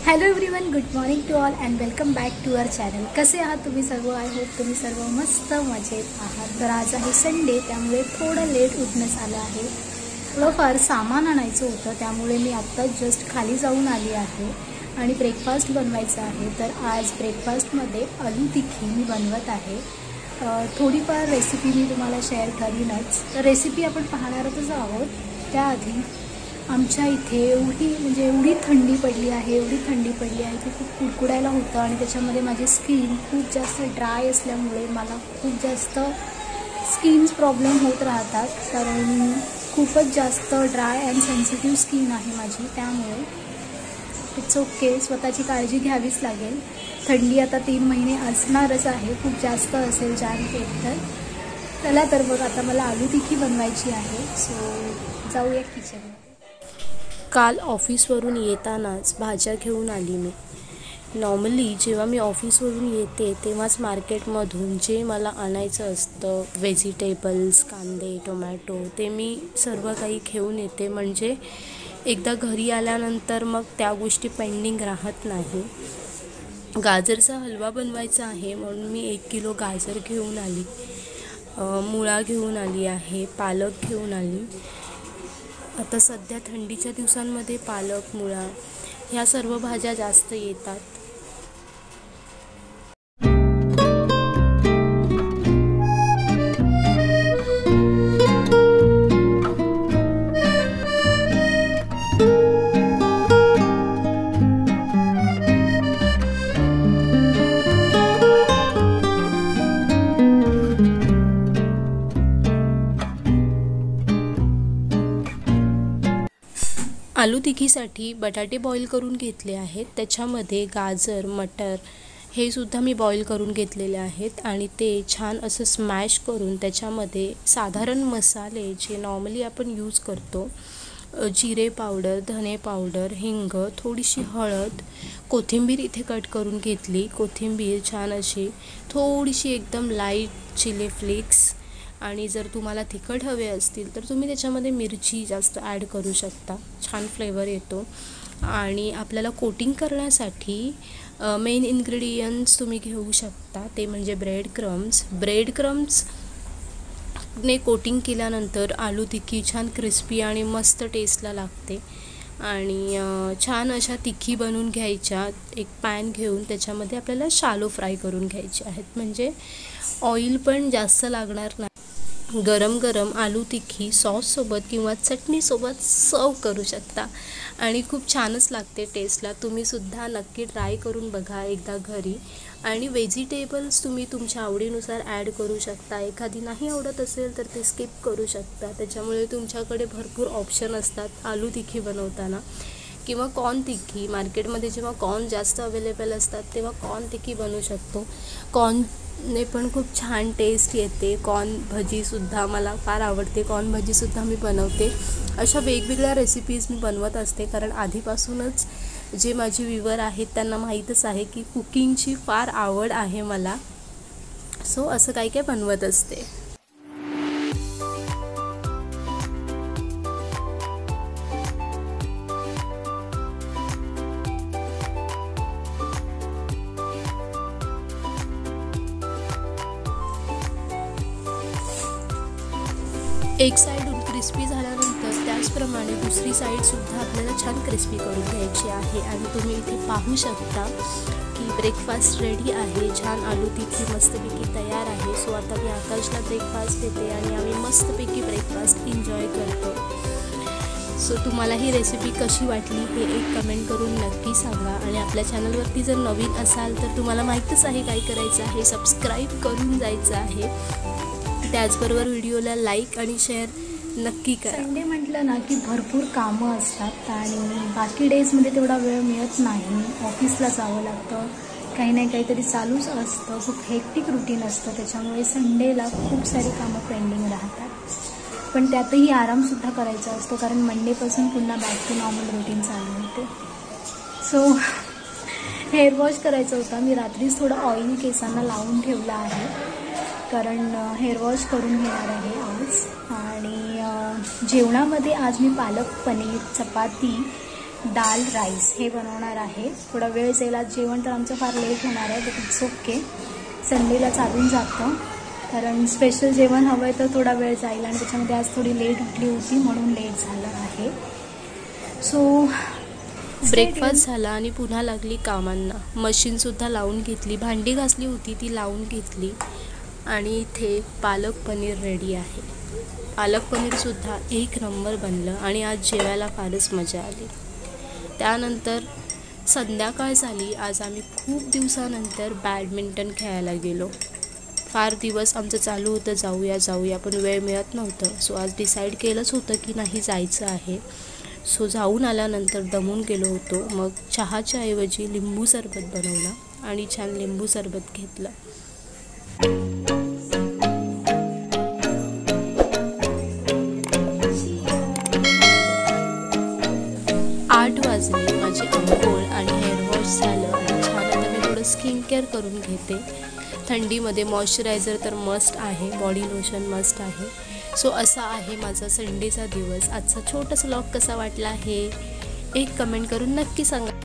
Hello everyone, good morning to all and welcome back to our channel. कसे आहात तुम्ही सर्व? आय होप तुम्ही सर्व मस्त मजेत आहात. तर आज आहे संडे, त्यामुळे थोडं लेट उठणं आलं आहे. थोडंफार सामान आणायचं होतं, त्यामुळे मी आत्ताच जस्ट खाली जाऊन आली आहे आणि ब्रेकफास्ट बनवायचा आहे. तर आज ब्रेकफास्टमध्ये आलू टिक्की मी बनवत आहे. थोडीफार रेसिपी मी तुम्हाला शेअर करीनच. तर रेसिपी आपण पाहणारच आहोत. त्याआधी आमच्या इथे एवढी थंडी पडली आहे की खूप कुडकुडायला होतं आणि त्याच्यामध्ये माझी स्किन खूप जास्त ड्राय असल्यामुळे मला खूप जास्त स्किन्स प्रॉब्लेम होत राहतात. कारण खूपच जास्त ड्राय अँड सेन्सिटिव्ह स्किन आहे माझी, त्यामुळे इट्स ओके, स्वतःची काळजी घ्यावीच लागेल. थंडी आता 3 महिने असणारच आहे, खूप जास्त असेल जानेवारीत. तर चला तर मग आता मला आलू टिक्की बनवायची आहे. सो जाऊया किचनमध्ये. काल ऑफिसवरून येतानाच भाज्या घेऊन आली मी. नॉर्मली जेव्हा मी ऑफिसवरून येते तेव्हाच मार्केटमधून जे मला आणायचं असतं, व्हेजिटेबल्स, कांदे, टोमॅटो, ते मी सर्व काही घेऊन येते. म्हणजे एकदा घरी आल्यानंतर मग त्या गोष्टी पेंडिंग राहत नाही. गाजरचा हलवा बनवायचा आहे म्हणून मी 1 किलो गाजर घेऊन आली, मुळा घेऊन आली आहे, पालक घेऊन आली. आता सध्या थंडीच्या दिवसांमध्ये पालक, मुळा ह्या सर्व भाज्या जास्त येतात. आलू टिक्कीसाठी बटाटे बॉईल करून घेतले आहेत. त्याच्यामध्ये गाजर, मटर हे सुद्धा मी बॉईल करून घेतलेले आहेत आणि ते छान असं स्मॅश करून त्याच्यामध्ये साधारण मसाले जे नॉर्मली आपण यूज करतो, जिरे पावडर, धने पावडर, हिंग, थोडीशी हळद, कोथिंबीर इथे कट करून घेतली. कोथिंबीर छान अशी थोडीशी एकदम लाईट चिली फ्लेक्स, आणि जर तुम्हाला तिखट हवे असतील तर तुम्ही त्याच्यामध्ये मिरची जास्त ॲड करू शकता, छान फ्लेवर येतो. आणि आपल्याला कोटिंग करण्यासाठी मेन इन्ग्रेडियंट्स तुम्ही घेऊ शकता, ते म्हणजे ब्रेड क्रम्सने कोटिंग केल्यानंतर आलू टिक्की छान क्रिस्पी आणि मस्त टेस्टला लागते. आणि छान अशा टिक्की बनवून घ्यायच्या. एक पॅन घेऊन त्याच्यामध्ये आपल्याला शालो फ्राय करून घ्यायचे आहेत, म्हणजे ऑइल पण जास्त लागणार नाही. गरम गरम आलू टिक्की सॉससोबत किंवा चटणीसोबत सर्व करू शकता आणि खूप छानच लागते टेस्टला. तुम्हीसुद्धा नक्की ट्राय करून बघा एकदा घरी. आणि व्हेजिटेबल्स तुम्ही तुमच्या आवडीनुसार ॲड करू शकता. एखादी नाही आवडत असेल तर ते स्किप करू शकता. त्याच्यामुळे तुमच्याकडे भरपूर ऑप्शन असतात आलू टिक्की बनवताना. किंवा कॉर्न टिक्की, मार्केटमध्ये जेव्हा कॉर्न जास्त अवेलेबल असतात तेव्हा कॉर्न टिक्की बनवू शकतो. कॉर्नने पण खूप छान टेस्ट येते. कॉर्न भजीसुद्धा मला फार आवडते, कॉर्न भजीसुद्धा मी बनवते. अशा वेगवेगळ्या रेसिपीज मी बनवत असते, कारण आधीपासूनच जे माझे व्ह्यूवर आहेत त्यांना माहीतच आहे की कुकिंगची फार आवड आहे मला. सो असं काही काही बनवत असते. एक साईडून क्रिस्पी झाल्यानंतर त्याचप्रमाणे दुसरी साईडसुद्धा आपल्याला छान क्रिस्पी करून घ्यायची आहे. आणि तुम्ही इथे पाहू शकता की ब्रेकफास्ट रेडी आहे. छान आलू टिक्की मस्तपैकी तयार आहे. सो आता मी आकाशला ब्रेकफास्ट देते आणि आम्ही मस्तपैकी ब्रेकफास्ट एन्जॉय करतो. सो तुम्हाला ही रेसिपी कशी वाटली हे एक कमेंट करून नक्की सांगा. आणि आपल्या चॅनलवरती जर नवीन असाल तर तुम्हाला माहीतच आहे काय करायचं आहे, सबस्क्राईब करून जायचं आहे. त्याचबरोबर व्हिडिओला लाईक आणि शेअर नक्की करा. संडे म्हटलं ना की भरपूर कामं असतात आणि बाकी डेजमध्ये तेवढा वेळ मिळत नाही. ऑफिसला जावं लागतं, काही नाही काहीतरी चालूच असतं, खूप हेक्टिक रुटीन असतं. त्याच्यामुळे संडेला खूप सारी कामं पेंडिंग राहतात. पण त्यातही आरामसुद्धा करायचा असतो, कारण मंडेपासून पुन्हा बॅक टू नॉर्मल रुटीन चालू होते. सो हेअर वॉश करायचा होता. मी रात्रीच थोडं ऑइल केसांना लावून ठेवलं आहे, कारण हेअर वॉश करून घेणार आहे आज. आणि जेवणामध्ये आज मी पालक पनीर, चपाती दाल राईस हे बनवणार आहे. थोडा वेळ जाईल, आज जेवण तर आमचं फार लेट होणार आहे, बट इट्स ओके, संडेला चालून जातं. कारण स्पेशल जेवण हवं आहे तर थोडा वेळ जाईल आणि त्याच्यामध्ये आज थोडी लेट उठली होती म्हणून लेट झालं आहे. सो ब्रेकफास्ट झाला आणि पुन्हा लागली कामांना. मशीनसुद्धा लावून घेतली, भांडी घासली होती ती लावून घेतली आणि इथे पालक पनीर रेडी आहे. पालक पनीरसुद्धा एक नंबर बनलं आणि आज जेवायला फारच मजा आली. त्यानंतर संध्याकाळ झाली. आज आम्ही खूप दिवसानंतर बॅडमिंटन खेळायला गेलो. फार दिवस आमचं चालू होतं जाऊया पण वेळ मिळत नव्हतं. सो आज डिसाईड केलंच होतं की नाही जायचं आहे. सो जाऊन आल्यानंतर दमून गेलो होतो. मग चहाच्या ऐवजी लिंबू सरबत बनवला आणि छान लिंबू सरबत घेतलं. 8 वाजले. माझी आंघोळ आणि हेअर वॉश झालं आणि छान आता मी थोडं स्किन केअर करून घेते. थंडीमध्ये मॉइश्चरायझर तर मस्ट आहे, बॉडी लोशन मस्ट आहे. सो असा आहे माझा संडेचा दिवस. आजचा छोटासा व्लॉग कसा वाटला आहे एक कमेंट करून नक्की सांगा.